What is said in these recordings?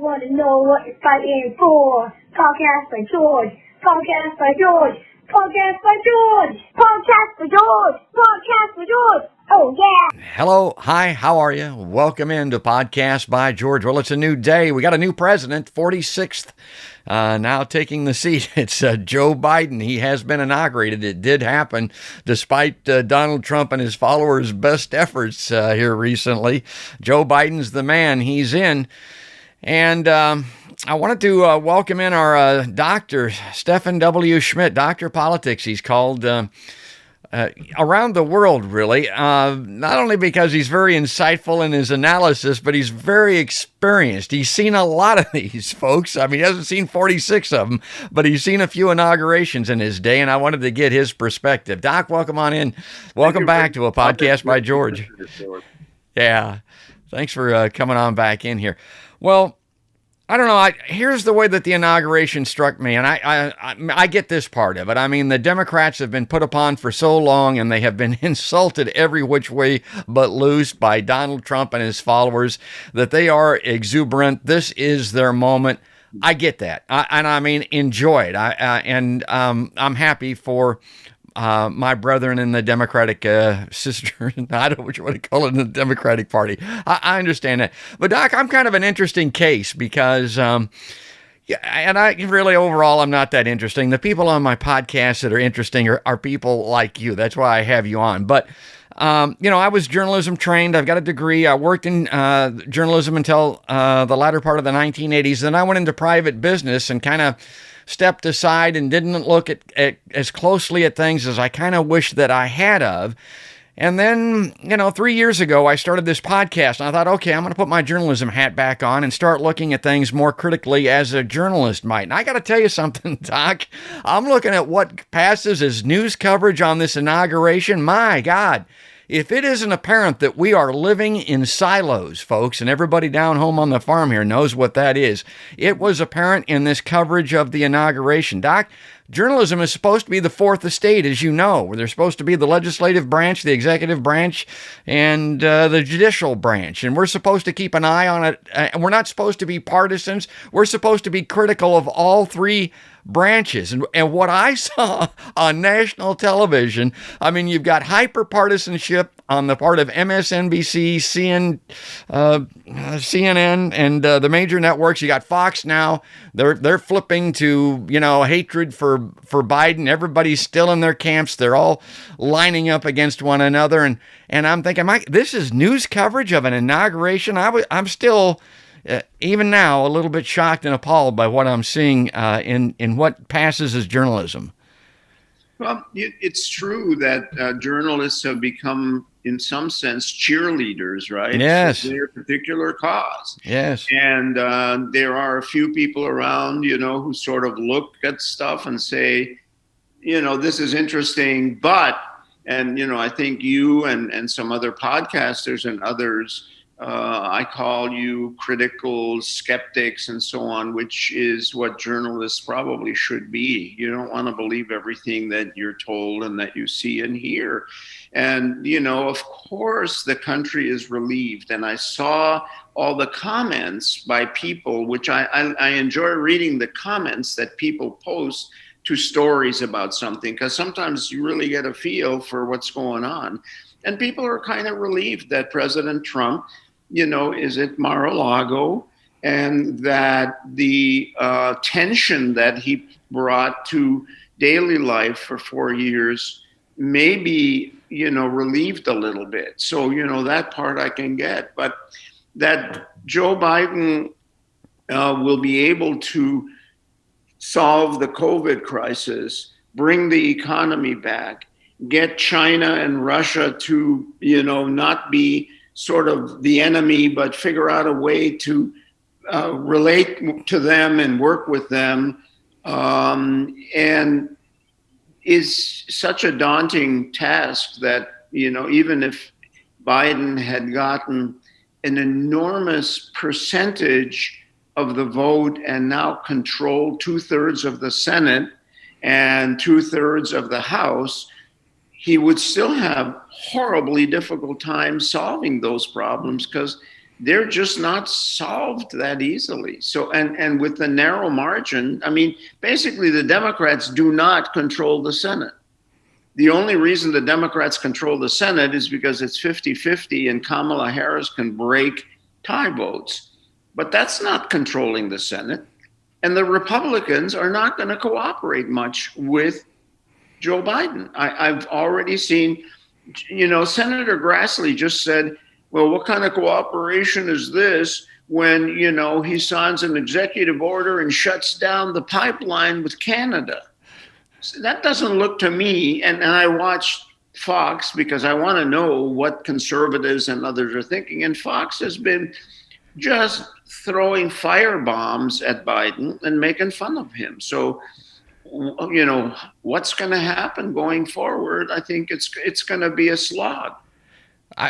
want to know what it's fighting for. Podcast for George. Podcast for George. Podcast for George. Podcast for George. Podcast for George. Oh, yeah. Hello. Hi. How are you? Welcome into Podcast by George. Well, it's a new day. We got a new president, 46th, now taking the seat. It's Joe Biden. He has been inaugurated. It did happen despite Donald Trump and his followers' best efforts here recently. Joe Biden's the man. He's in. And I wanted to welcome in our Dr. Stephen W. Schmidt, Dr. Politics. He's called around the world, really, not only because he's very insightful in his analysis, but he's very experienced. He's seen a lot of these, folks. I mean, he hasn't seen 46 of them, but he's seen a few inaugurations in his day, and I wanted to get his perspective. Doc, welcome on in. Welcome back to a Podcast by George. Yeah, thanks for coming on back in here. Well, I don't know. Here's the way that the inauguration struck me, and I get this part of it. I mean, the Democrats have been put upon for so long, and they have been insulted every which way but loose by Donald Trump and his followers that they are exuberant. This is their moment. I get that, and I mean, enjoy it. I'm happy for my brethren in the Democratic sister, I don't know what you want to call it, in the Democratic Party. I understand that. But, Doc, I'm kind of an interesting case because, yeah, and I really, overall, I'm not that interesting. The people on my podcast that are interesting are people like you. That's why I have you on. But, I was journalism trained. I've got a degree. I worked in journalism until the latter part of the 1980s. Then I went into private business and kind of stepped aside and didn't look at as closely at things as I kind of wish that I had of. And then, 3 years ago, I started this podcast, and I thought, okay, I'm going to put my journalism hat back on and start looking at things more critically as a journalist might. And I got to tell you something, Doc. I'm looking at what passes as news coverage on this inauguration. My God. If it isn't apparent that we are living in silos, folks, and everybody down home on the farm here knows what that is, it was apparent in this coverage of the inauguration. Doc, journalism is supposed to be the fourth estate, as you know, where they're supposed to be the legislative branch, the executive branch, and the judicial branch. And we're supposed to keep an eye on it. And we're not supposed to be partisans. We're supposed to be critical of all three branches. And what I saw on national television, I mean, you've got hyper-partisanship on the part of MSNBC, CNN, and the major networks. You got Fox now. They're flipping to, hatred for Biden. Everybody's still in their camps. They're all lining up against one another. And I'm thinking, this is news coverage of an inauguration. I'm still, even now, a little bit shocked and appalled by what I'm seeing in what passes as journalism. Well, it's true that journalists have become, in some sense, cheerleaders, right? Yes. For their particular cause. Yes. And there are a few people around, who sort of look at stuff and say, this is interesting, but, and, I think you and some other podcasters and others, I call you critical skeptics and so on, which is what journalists probably should be. You don't want to believe everything that you're told and that you see and hear. And, of course, the country is relieved. And I saw all the comments by people, which I enjoy reading the comments that people post to stories about something, because sometimes you really get a feel for what's going on. And people are kind of relieved that President Trump, is at Mar-a-Lago, and that the tension that he brought to daily life for 4 years may be, relieved a little bit. So, that part I can get. But that Joe Biden will be able to solve the COVID crisis, bring the economy back, get China and Russia to, not be sort of the enemy, but figure out a way to relate to them and work with them, and is such a daunting task that, even if Biden had gotten an enormous percentage of the vote and now controlled 2/3 of the Senate and 2/3 of the House, he would still have horribly difficult time solving those problems, because they're just not solved that easily. So, and with the narrow margin, I mean, basically the Democrats do not control the Senate. The only reason the Democrats control the Senate is because it's 50-50 and Kamala Harris can break tie votes. But that's not controlling the Senate. And the Republicans are not going to cooperate much with Joe Biden. I've already seen, Senator Grassley just said, well, what kind of cooperation is this when, he signs an executive order and shuts down the pipeline with Canada? So that doesn't look to me, and I watch Fox because I want to know what conservatives and others are thinking. And Fox has been just throwing fire bombs at Biden and making fun of him. So, what's going to happen going forward? I think it's going to be a slog.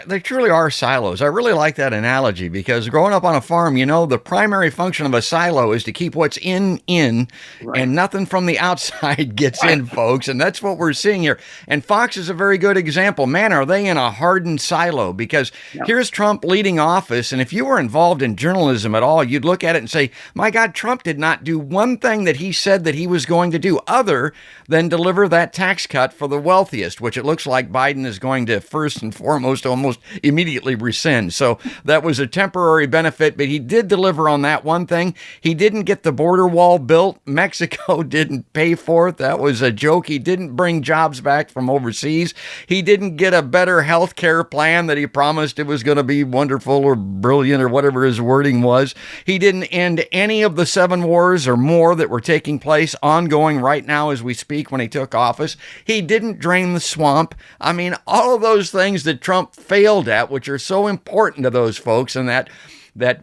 They truly are silos. I really like that analogy because growing up on a farm, the primary function of a silo is to keep what's in, right, and nothing from the outside gets in, folks. And that's what we're seeing here. And Fox is a very good example. Man, are they in a hardened silo? Because here's Trump leading office. And if you were involved in journalism at all, you'd look at it and say, my God, Trump did not do one thing that he said that he was going to do other than deliver that tax cut for the wealthiest, which it looks like Biden is going to first and foremost almost immediately rescind. So that was a temporary benefit, but he did deliver on that one thing. He didn't get the border wall built. Mexico didn't pay for it. That was a joke. He didn't bring jobs back from overseas. He didn't get a better health care plan that he promised it was going to be wonderful or brilliant or whatever his wording was. He didn't end any of the 7 wars or more that were taking place ongoing right now as we speak when he took office. He didn't drain the swamp. I mean, all of those things that Trump failed at, which are so important to those folks in that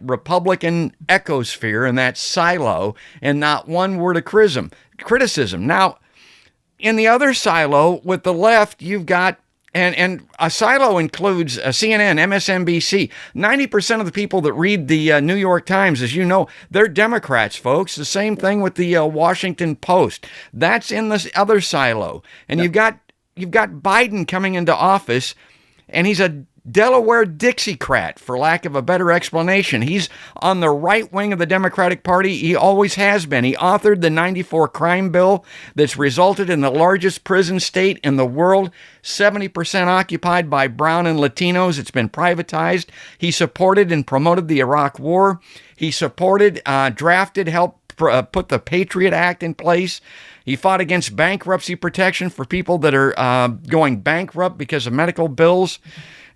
Republican ecosphere and that silo, and not one word of criticism. Now, in the other silo with the left, you've got, and a silo includes CNN, MSNBC. 90% of the people that read the New York Times, as you know, they're Democrats, folks. The same thing with the Washington Post. That's in this other silo. And you've got Biden coming into office, and he's a Delaware Dixiecrat, for lack of a better explanation. He's on the right wing of the Democratic Party. He always has been. He authored the 94 crime bill that's resulted in the largest prison state in the world, 70% occupied by brown and Latinos. It's been privatized. He supported and promoted the Iraq War. He supported, drafted, helped put the Patriot Act in place. He fought against bankruptcy protection for people that are going bankrupt because of medical bills.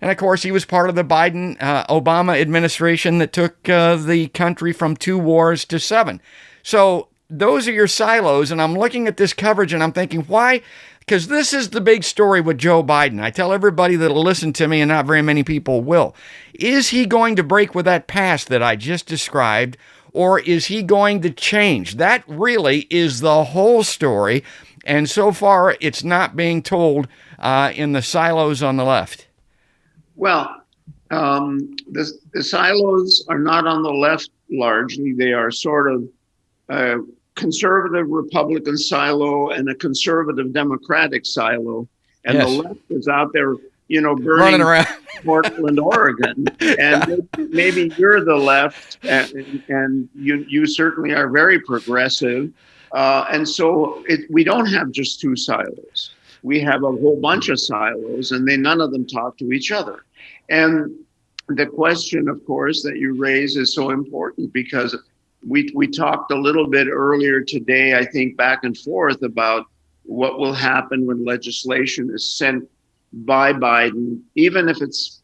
And, of course, he was part of the Biden-Obama administration that took the country from 2 wars to 7. So those are your silos, and I'm looking at this coverage, and I'm thinking, why? Because this is the big story with Joe Biden. I tell everybody that'll listen to me, and not very many people will. Is he going to break with that past that I just described, or is he going to change? That really is the whole story, and so far it's not being told in the silos on the left. Well, the silos are not on the left largely. They are sort of a conservative Republican silo and a conservative Democratic silo. And yes, the left is out there, burning running around Portland, Oregon. And maybe you're the left, and you certainly are very progressive. And so we don't have just 2 silos. We have a whole bunch of silos, and none of them talk to each other. And the question, of course, that you raise is so important because we talked a little bit earlier today, I think, back and forth about what will happen when legislation is sent by Biden, even if it's,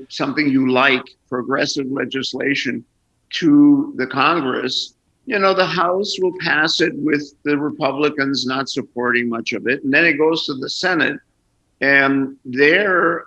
something you like, progressive legislation, to the Congress. The House will pass it with the Republicans not supporting much of it. And then it goes to the Senate, and there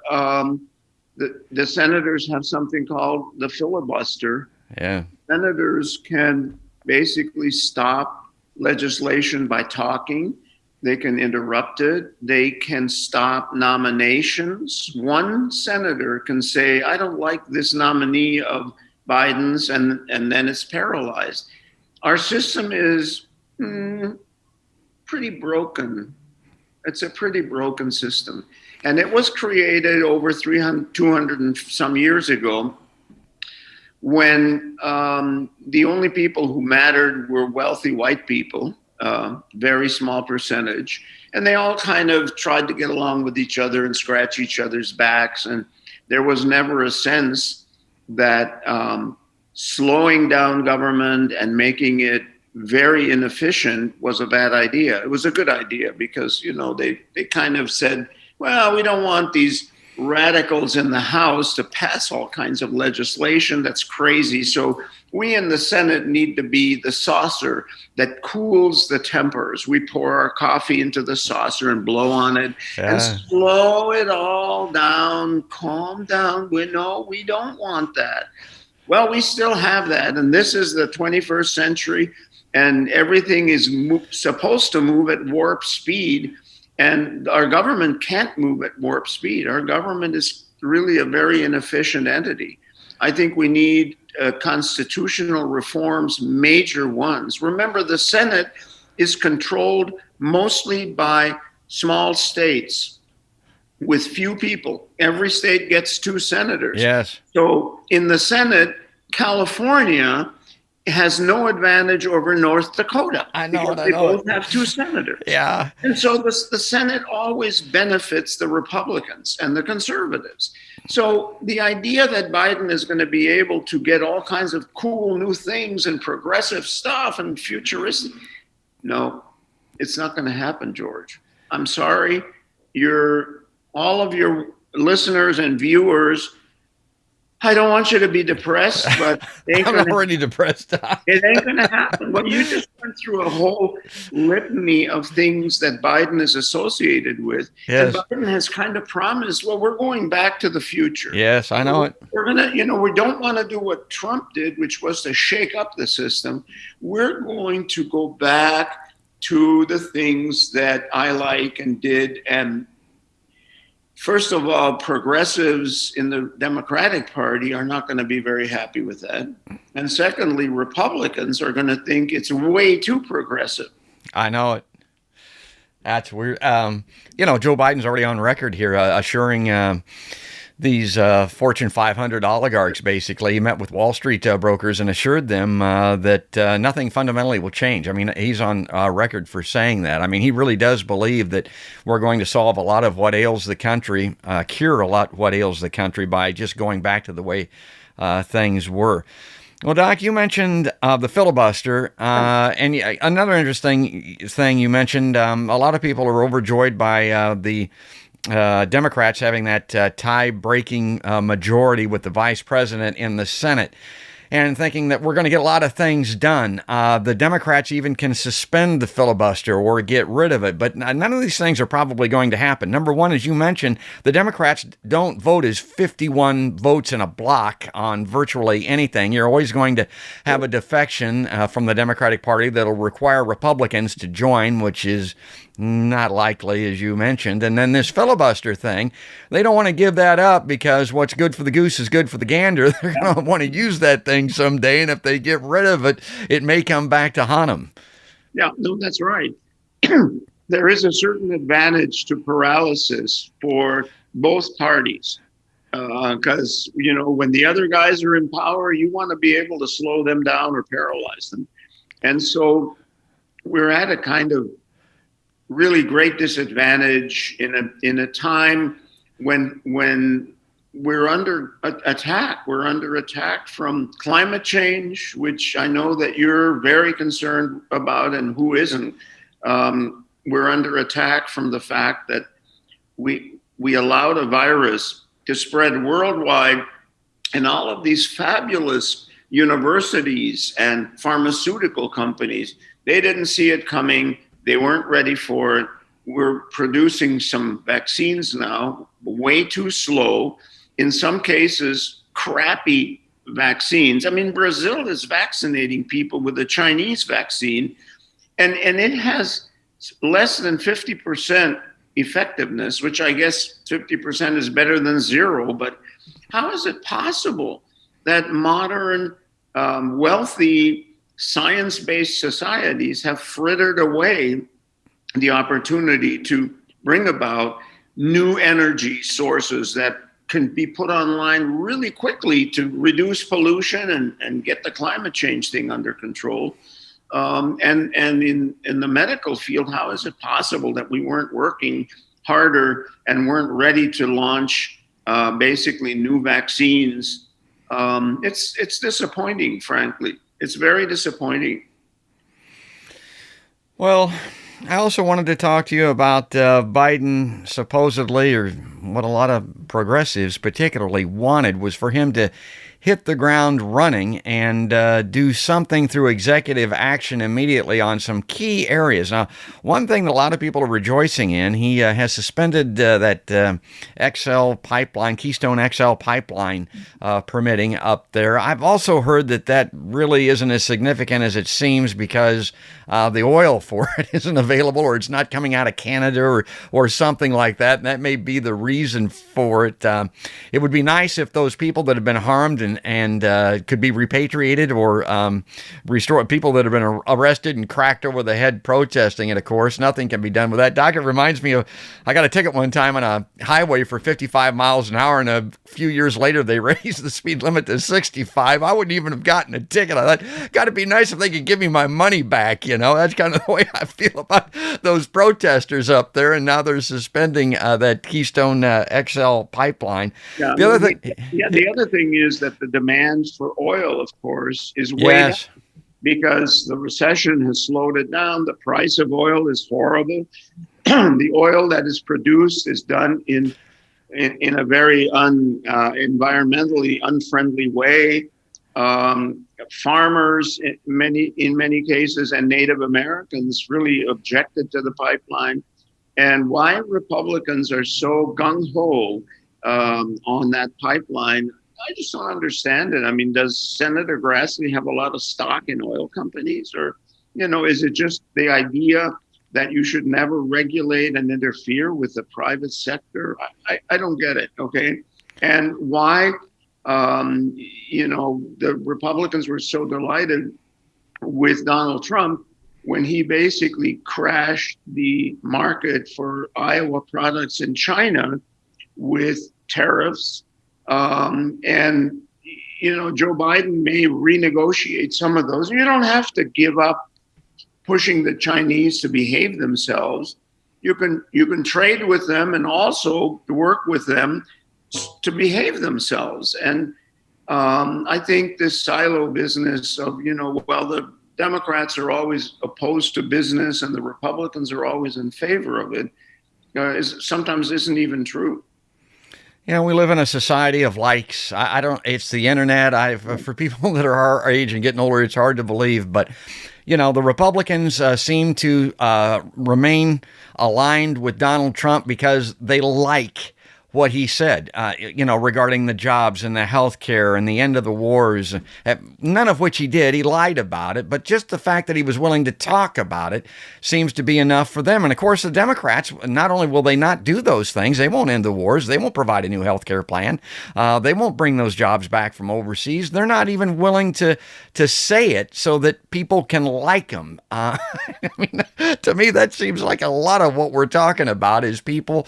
the senators have something called the filibuster. Yeah. Senators can basically stop legislation by talking. They can interrupt it. They can stop nominations. One senator can say, I don't like this nominee of Biden's, and then it's paralyzed. Our system is pretty broken. It's a pretty broken system. And it was created over 200 and some years ago when the only people who mattered were wealthy white people, very small percentage, and they all kind of tried to get along with each other and scratch each other's backs. And there was never a sense that slowing down government and making it very inefficient was a bad idea. It was a good idea because, they kind of said, well, we don't want these radicals in the House to pass all kinds of legislation that's crazy. So we in the Senate need to be the saucer that cools the tempers. We pour our coffee into the saucer and blow on it and slow it all down, calm down. We don't want that. Well, we still have that. And this is the 21st century, and everything is supposed to move at warp speed. And our government can't move at warp speed. Our government is really a very inefficient entity. I think we need constitutional reforms, major ones. Remember, the Senate is controlled mostly by small states with few people. Every state gets 2 senators. Yes. So in the Senate, California has no advantage over North Dakota. I know because it. they both have 2 senators. Yeah. And so the Senate always benefits the Republicans and the conservatives. So the idea that Biden is going to be able to get all kinds of cool new things and progressive stuff and futuristic, no, it's not going to happen, George. I'm sorry. All of your listeners and viewers, I don't want you to be depressed, but I'm already depressed. It ain't going to happen. Well, you just went through a whole litany of things that Biden is associated with. Yes. And Biden has kind of promised, well, we're going back to the future. Yes, I know it. We're going to, we don't want to do what Trump did, which was to shake up the system. We're going to go back to the things that I like and did. And first of all, progressives in the Democratic Party are not going to be very happy with that. And secondly, Republicans are going to think it's way too progressive. I know it. That's weird. Joe Biden's already on record here assuring these Fortune 500 oligarchs, basically. He met with Wall Street brokers and assured them that nothing fundamentally will change. I mean, he's on record for saying that. I mean, he really does believe that we're going to solve a lot of what ails the country, cure a lot what ails the country by just going back to the way things were. Well, Doc, you mentioned the filibuster, and another interesting thing you mentioned, a lot of people are overjoyed by the Democrats having that tie-breaking majority with the vice president in the Senate, and thinking that we're going to get a lot of things done. The Democrats even can suspend the filibuster or get rid of it, but none of these things are probably going to happen. Number one, as you mentioned, the Democrats don't vote as 51 votes in a block on virtually anything. You're always going to have a defection from the Democratic Party that'll require Republicans to join, which is not likely, as you mentioned. And then this filibuster thing, they don't want to give that up because what's good for the goose is good for the gander. They're going to want to use that thing someday, and if they get rid of it, it may come back to haunt them. Yeah, no, that's right. There is a certain advantage to paralysis for both parties because, when the other guys are in power, you want to be able to slow them down or paralyze them. And so we're at a kind of really great disadvantage in a time when we're under attack. We're under attack from climate change, which I know that you're very concerned about, and who isn't. We're under attack from the fact that we allowed a virus to spread worldwide, and all of these fabulous universities and pharmaceutical companies, they didn't see it coming. They weren't ready for it. We're producing some vaccines now, way too slow. In some cases, crappy vaccines. I mean, Brazil is vaccinating people with the Chinese vaccine, and it has less than 50% effectiveness, which I guess 50% is better than zero. But how is it possible that modern, wealthy, science-based societies have frittered away the opportunity to bring about new energy sources that can be put online really quickly to reduce pollution and get the climate change thing under control. And in the medical field, how is it possible that we weren't working harder and weren't ready to launch basically new vaccines? It's disappointing, frankly. It's very disappointing. Well, I also wanted to talk to you about Biden supposedly, or what a lot of progressives particularly wanted, was for him to hit the ground running and do something through executive action immediately on some key areas. Now, one thing that a lot of people are rejoicing in, he has suspended that XL pipeline, Keystone XL pipeline permitting up there. I've also heard that really isn't as significant as it seems because the oil for it isn't available, or it's not coming out of Canada or something like that. And that may be the reason for it. It would be nice if those people that have been harmed and could be repatriated or restored. People that have been arrested and cracked over the head protesting it, of course, nothing can be done with that. Doc, it reminds me of, I got a ticket one time on a highway for 55 miles an hour, and a few years later they raised the speed limit to 65. I wouldn't even have gotten a ticket. I thought, got to be nice if they could give me my money back. That's kind of the way I feel about those protesters up there, and now they're suspending that Keystone XL pipeline. Yeah, the other thing is that the demand for oil, of course, is way down because the recession has slowed it down. The price of oil is horrible. The oil that is produced is done in a very environmentally unfriendly way. Farmers, in many cases, and Native Americans really objected to the pipeline. And why Republicans are so gung-ho on that pipeline, I just don't understand it. I mean, does Senator Grassley have a lot of stock in oil companies? Or, is it just the idea that you should never regulate and interfere with the private sector? I don't get it, okay? And why, the Republicans were so delighted with Donald Trump when he basically crashed the market for Iowa products in China with tariffs. And Joe Biden may renegotiate some of those. You don't have to give up pushing the Chinese to behave themselves. You can trade with them and also work with them to behave themselves. And I think this silo business of, the Democrats are always opposed to business and the Republicans are always in favor of it, sometimes isn't even true. We live in a society of likes. It's the internet. For people that are our age and getting older, it's hard to believe, but the Republicans seem to remain aligned with Donald Trump because they like what he said, regarding the jobs and the health care and the end of the wars, none of which he did. He lied about it, but just the fact that he was willing to talk about it seems to be enough for them. And of course, the Democrats, not only will they not do those things, they won't end the wars, they won't provide a new health care plan, they won't bring those jobs back from overseas. They're not even willing to say it so that people can like them. To me, that seems like a lot of what we're talking about is people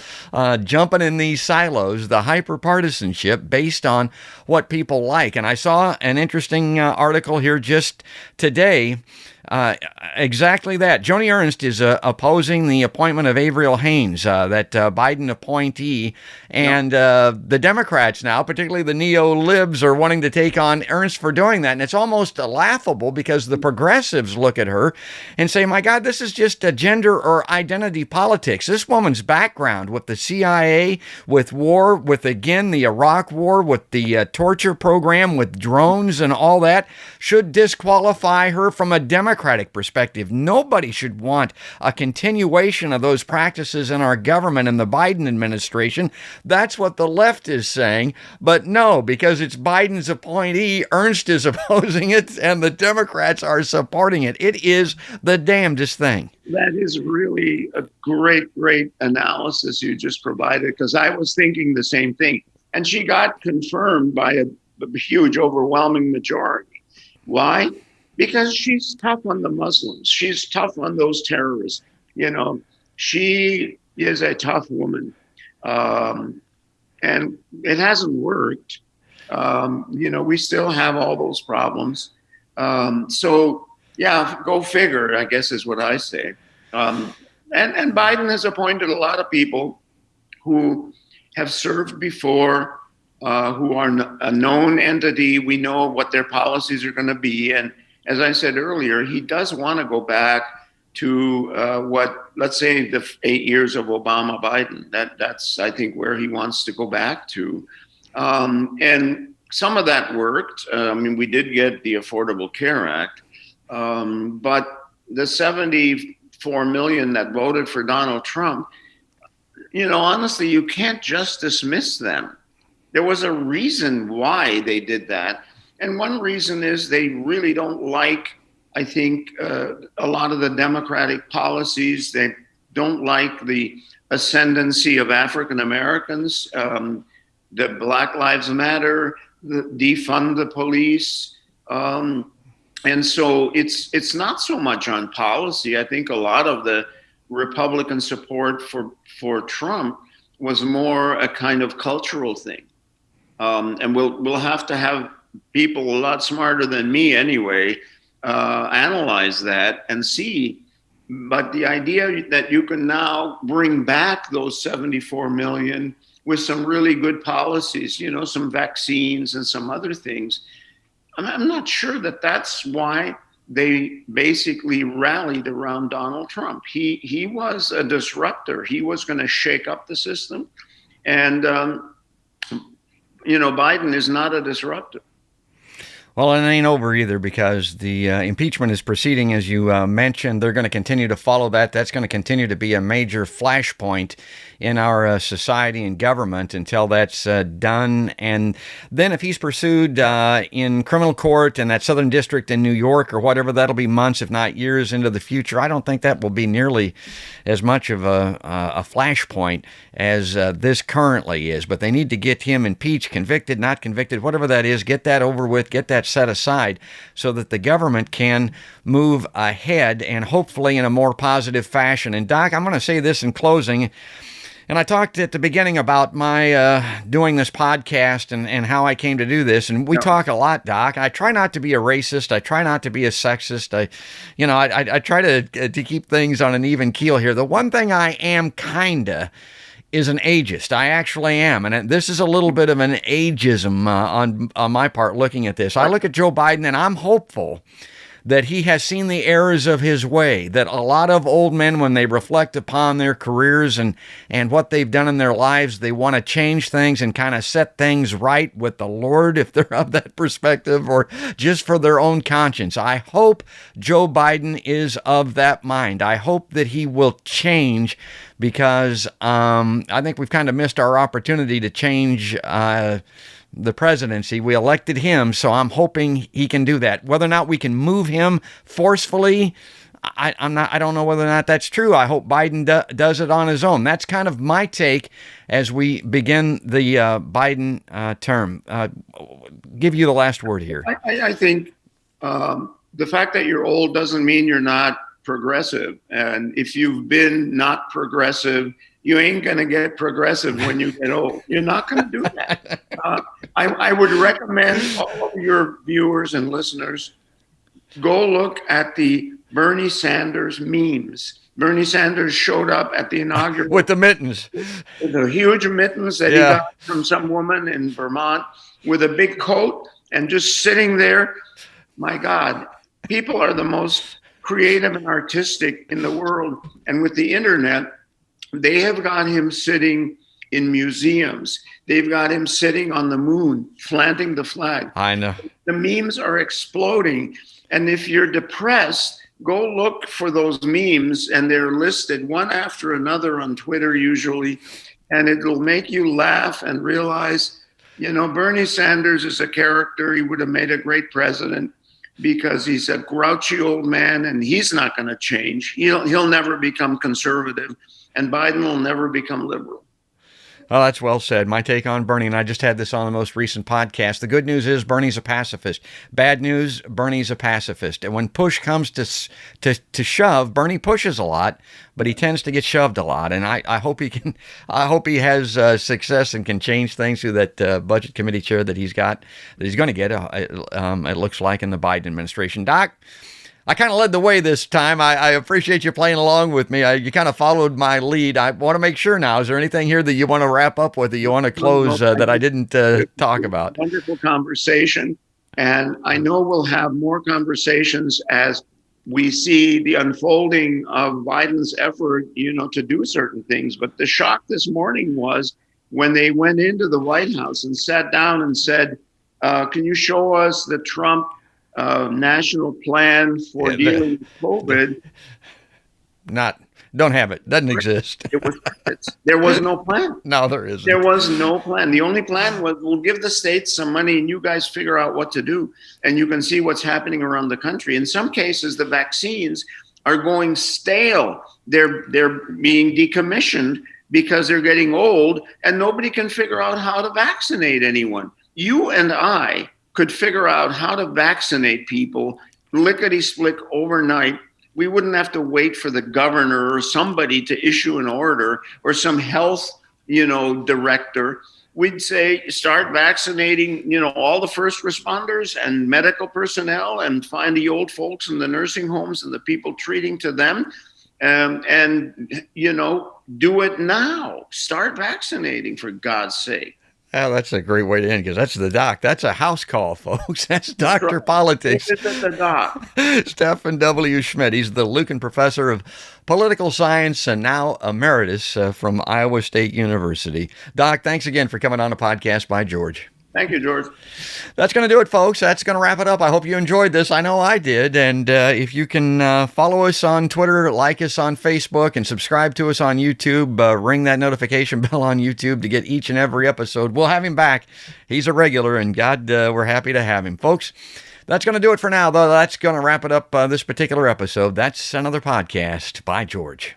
jumping in these silos, the hyper-partisanship based on what people like. And I saw an interesting article here just today. Exactly that. Joni Ernst is opposing the appointment of Avriel Haines, that Biden appointee, and the Democrats now, particularly the neo-libs, are wanting to take on Ernst for doing that. And it's almost laughable because the progressives look at her and say, my God, this is just a gender or identity politics. This woman's background with the CIA, with war, with, again, the Iraq war, with the torture program, with drones and all that, should disqualify her from a Democratic perspective. Nobody should want a continuation of those practices in our government and the Biden administration. That's what the left is saying. But no, because it's Biden's appointee, Ernst is opposing it, and the Democrats are supporting it. It is the damnedest thing. That is really a great analysis you just provided, because I was thinking the same thing. And she got confirmed by a huge, overwhelming majority. Why? Because she's tough on the Muslims. She's tough on those terrorists. She is a tough woman. and it hasn't worked. We still have all those problems. So yeah, go figure, I guess is what I say. And Biden has appointed a lot of people who have served before, who are a known entity. We know what their policies are going to be. And as I said earlier, he does want to go back to let's say, the 8 years of Obama Biden. That's, I think, where he wants to go back to. And some of that worked. We did get the Affordable Care Act, but the 74 million that voted for Donald Trump, honestly, you can't just dismiss them. There was a reason why they did that. And one reason is they really don't like, I think, a lot of the Democratic policies. They don't like the ascendancy of African Americans, the Black Lives Matter, the defund the police. And so it's not so much on policy. I think a lot of the Republican support for Trump was more a kind of cultural thing. And we'll have to have people a lot smarter than me anyway analyze that and see. But the idea that you can now bring back those 74 million with some really good policies, some vaccines and some other things, I'm not sure that that's why they basically rallied around Donald Trump. He was a disruptor. He was going to shake up the system. And, Biden is not a disruptor. Well, it ain't over either, because the impeachment is proceeding, as you mentioned. They're going to continue to follow that. That's going to continue to be a major flashpoint in our society and government until that's done. And then if he's pursued in criminal court in that Southern District in New York or whatever, that'll be months, if not years into the future. I don't think that will be nearly as much of a flashpoint as this currently is. But they need to get him impeached, convicted, not convicted, whatever that is, get that over with, get that set aside so that the government can move ahead, and hopefully in a more positive fashion. And Doc, I'm going to say this in closing. And I talked at the beginning about my doing this podcast and how I came to do this. And we talk a lot, Doc. I try not to be a racist. I try not to be a sexist. I try to keep things on an even keel here. The one thing I am kinda is an ageist. I actually am. And this is a little bit of an ageism on my part looking at this. I look at Joe Biden and I'm hopeful that he has seen the errors of his way, that a lot of old men, when they reflect upon their careers and what they've done in their lives, they want to change things and kind of set things right with the Lord, if they're of that perspective, or just for their own conscience. I hope Joe Biden is of that mind. I hope that he will change, because I think we've kind of missed our opportunity to change the presidency. We elected him, so I'm hoping he can do that. Whether or not we can move him forcefully, I don't know whether or not that's true. I hope Biden does it on his own. That's kind of my take as we begin the Biden term. Give you the last word here. I think the fact that you're old doesn't mean you're not progressive. And if you've been not progressive, you ain't going to get progressive when you get old. You're not going to do that. I would recommend all of your viewers and listeners go look at the Bernie Sanders memes. Bernie Sanders showed up at the inaugural with the mittens, the huge mittens that he got from some woman in Vermont, with a big coat, and just sitting there. My God, people are the most creative and artistic in the world. And with the internet, they have got him sitting in museums. They've got him sitting on the moon, planting the flag. I know. The memes are exploding. And if you're depressed, go look for those memes, and they're listed one after another on Twitter usually, and it'll make you laugh and realize, Bernie Sanders is a character. He would have made a great president, because he's a grouchy old man, and he's not going to change. He'll never become conservative, and Biden will never become liberal. Oh, that's well said. My take on Bernie, and I just had this on the most recent podcast. The good news is Bernie's a pacifist. Bad news, Bernie's a pacifist. And when push comes to shove, Bernie pushes a lot, but he tends to get shoved a lot. And I hope he can. I hope he has success and can change things through that budget committee chair that he's got. That he's going to get. It looks like in the Biden administration. Doc, I kind of led the way this time. I appreciate you playing along with me. You kind of followed my lead. I want to make sure now, is there anything here that you want to wrap up with, that you want to close that I didn't talk about? Wonderful conversation. And I know we'll have more conversations as we see the unfolding of Biden's effort, to do certain things. But the shock this morning was when they went into the White House and sat down and said, can you show us the Trump national plan for dealing with COVID? Don't have it. Doesn't exist. There was no plan. No, there isn't. There was no plan. The only plan was, we'll give the states some money and you guys figure out what to do. And you can see what's happening around the country. In some cases, the vaccines are going stale. They're being decommissioned because they're getting old and nobody can figure out how to vaccinate anyone. You and I could figure out how to vaccinate people lickety-split overnight. We wouldn't have to wait for the governor or somebody to issue an order or some health, director. We'd say, start vaccinating, all the first responders and medical personnel, and find the old folks in the nursing homes and the people treating to them. Do it now. Start vaccinating, for God's sake. Oh, that's a great way to end, because that's the doc. That's a house call, folks. That's Dr. Politics. It's the doc. Stephen W. Schmidt. He's the Lucan Professor of Political Science and now Emeritus from Iowa State University. Doc, thanks again for coming on a podcast by George. Thank you, George. That's going to do it, folks. That's going to wrap it up. I hope you enjoyed this. I know I did. And if you can follow us on Twitter, like us on Facebook, and subscribe to us on YouTube, ring that notification bell on YouTube to get each and every episode. We'll have him back. He's a regular, and God, we're happy to have him. Folks, that's going to do it for now, though. That's going to wrap it up this particular episode. That's another podcast by George.